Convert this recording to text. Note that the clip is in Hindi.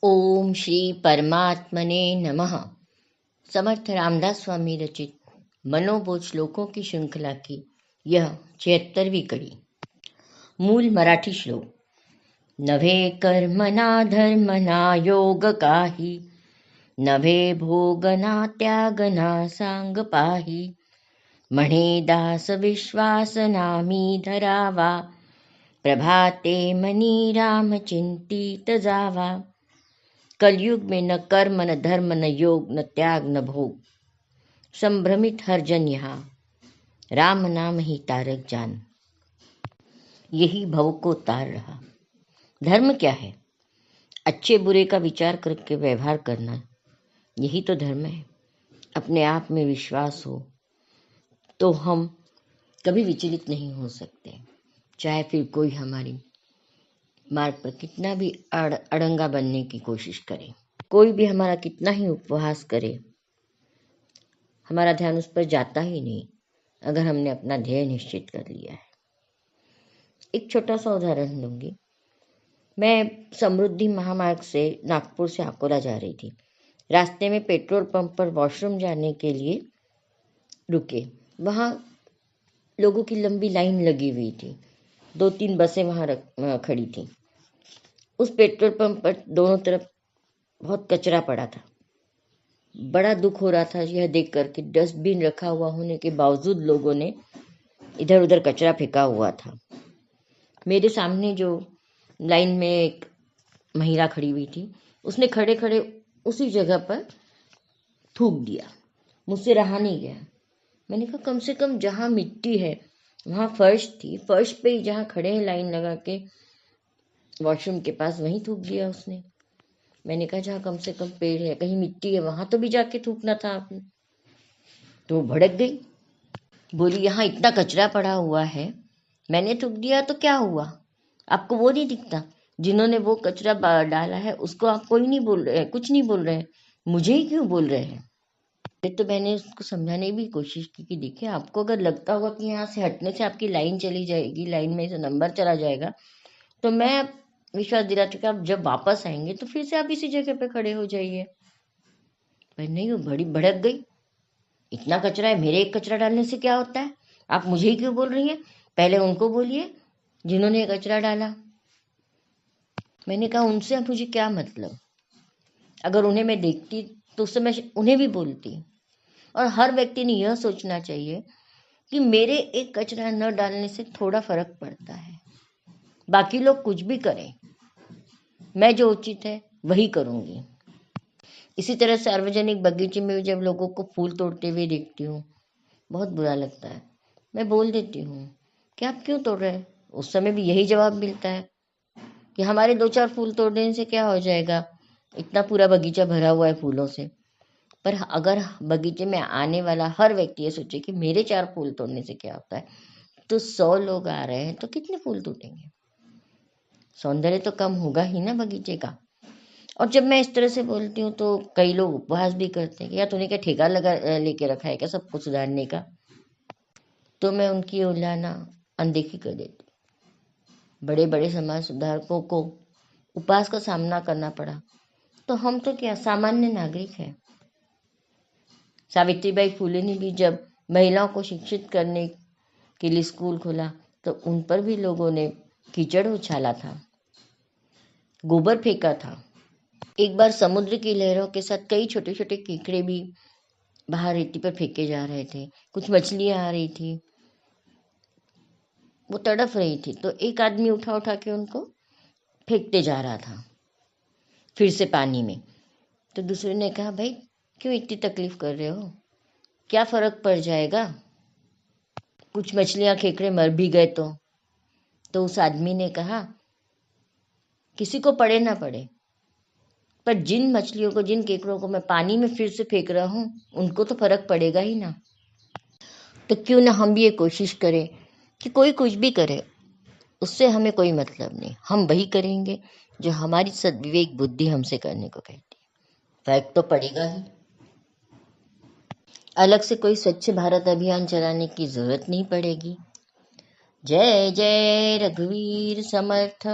ओम श्री परमात्मने नमः। समर्थ रामदास स्वामी रचित मनोबोध श्लोकों की श्रृंखला की यह 76वीं कड़ी। मूल मराठी श्लोक। नभे कर्मना धर्मना योग काही, नभे भोगना त्यागना सांग पाही, म्हणे दास विश्वास नामी धरावा, प्रभाते मनी राम चिंतित जावा। कलयुग में न कर्म न धर्म न योग न त्याग न भोग, संभ्रमित हर जन यहाँ, राम नाम ही तारक जान। यही भव को तार रहा। धर्म क्या है? अच्छे बुरे का विचार करके व्यवहार करना, यही तो धर्म है। अपने आप में विश्वास हो तो हम कभी विचलित नहीं हो सकते, चाहे फिर कोई हमारी मार्ग पर कितना भी अड़ंगा बनने की कोशिश करे, कोई भी हमारा कितना ही उपहास करे, हमारा ध्यान उस पर जाता ही नहीं अगर हमने अपना ध्येय निश्चित कर लिया है। एक छोटा सा उदाहरण दूंगी। मैं समृद्धि महामार्ग से नागपुर से अकोला जा रही थी। रास्ते में पेट्रोल पंप पर वॉशरूम जाने के लिए रुके। वहाँ लोगों की लंबी लाइन लगी हुई थी। 2-3 बसें वहाँ खड़ी थी। उस पेट्रोल पंप पर दोनों तरफ बहुत कचरा पड़ा था। बड़ा दुख हो रहा था यह देख कर कि डस्टबिन रखा हुआ होने के बावजूद लोगों ने इधर उधर कचरा फेंका हुआ था। मेरे सामने जो लाइन में एक महिला खड़ी हुई थी, उसने खड़े खड़े उसी जगह पर थूक दिया। मुझसे रहा नहीं गया। मैंने कहा कम से कम जहाँ मिट्टी है वहाँ फर्श थी, फर्श पे ही जहाँ खड़े हैं लाइन लगा के वॉशरूम के पास, वहीं थूक दिया उसने। मैंने कहा जहाँ कम से कम पेड़ है, कहीं मिट्टी है, वहां तो भी जाके थूकना था आपने। तो भड़क गई, बोली यहाँ इतना कचरा पड़ा हुआ है, मैंने थूक दिया तो क्या हुआ? आपको वो नहीं दिखता? जिन्होंने वो कचरा डाला है उसको आप कोई नहीं बोल रहे, कुछ नहीं बोल रहे, मुझे ही क्यों बोल रहे हैं? तो मैंने उसको समझाने की कोशिश की कि देखिए, आपको अगर लगता होगा कि यहाँ से हटने से आपकी लाइन चली जाएगी, लाइन में से नंबर चला जाएगा, तो मैं विश्वास दिला चुका, आप जब वापस आएंगे तो फिर से आप इसी जगह पे खड़े हो जाइए। पर नहीं, वो बड़ी भड़क गई। इतना कचरा है, मेरे एक कचरा डालने से क्या होता है? आप मुझे ही क्यों बोल रही हैं? पहले उनको बोलिए जिन्होंने कचरा डाला। मैंने कहा उनसे मुझे क्या मतलब? अगर उन्हें मैं देखती तो उस समय उन्हें भी बोलती। और हर व्यक्ति ने यह सोचना चाहिए कि मेरे एक कचरा न डालने से थोड़ा फर्क पड़ता है। बाकी लोग कुछ भी करें, मैं जो उचित है वही करूंगी। इसी तरह सार्वजनिक बगीचे में जब लोगों को फूल तोड़ते हुए देखती हूँ, बहुत बुरा लगता है। मैं बोल देती हूँ कि आप क्यों तोड़ रहे हैं? उस समय भी यही जवाब मिलता है कि हमारे 2-4 फूल तोड़ देने से क्या हो जाएगा, इतना पूरा बगीचा भरा हुआ है फूलों से। पर अगर बगीचे में आने वाला हर व्यक्ति ये सोचे कि मेरे 4 फूल तोड़ने से क्या होता है, तो 100 लोग आ रहे हैं तो कितने फूल तोड़ेंगे? सौंदर्य तो कम होगा ही ना बगीचे का। और जब मैं इस तरह से बोलती हूँ तो कई लोग उपहास भी करते हैं कि यार तूने क्या ठेका लगा लेके रखा है क्या सब कुछ सुधारने का? तो मैं उनकी उलाहना अनदेखी कर देती। बड़े बड़े समाज सुधारकों को उपहास का सामना करना पड़ा, तो हम तो क्या सामान्य नागरिक हैं। सावित्रीबाई फुले ने भी जब महिलाओं को शिक्षित करने के लिए स्कूल खोला तो उन पर भी लोगों ने कीचड़ उछाला था, गोबर फेंका था। एक बार समुद्र की लहरों के साथ कई छोटे छोटे केकड़े भी बाहर रेती पर फेंके जा रहे थे। कुछ मछलियां आ रही थी, वो तड़फ रही थी, तो एक आदमी उठा उठा के उनको फेंकते जा रहा था फिर से पानी में। तो दूसरे ने कहा भाई क्यों इतनी तकलीफ कर रहे हो, क्या फर्क पड़ जाएगा, कुछ मछलियां केकड़े मर भी गए तो उस आदमी ने कहा किसी को पड़े ना पड़े, पर जिन मछलियों को, जिन केकड़ों को मैं पानी में फिर से फेंक रहा हूँ, उनको तो फर्क पड़ेगा ही ना। तो क्यों ना हम भी ये कोशिश करें कि कोई कुछ भी करे, उससे हमें कोई मतलब नहीं। हम वही करेंगे जो हमारी सद्विवेक बुद्धि हमसे करने को कहती है। फर्क तो पड़ेगा ही। अलग से कोई स्वच्छ भारत अभियान चलाने की जरूरत नहीं पड़ेगी। जय जय रघुवीर समर्थ।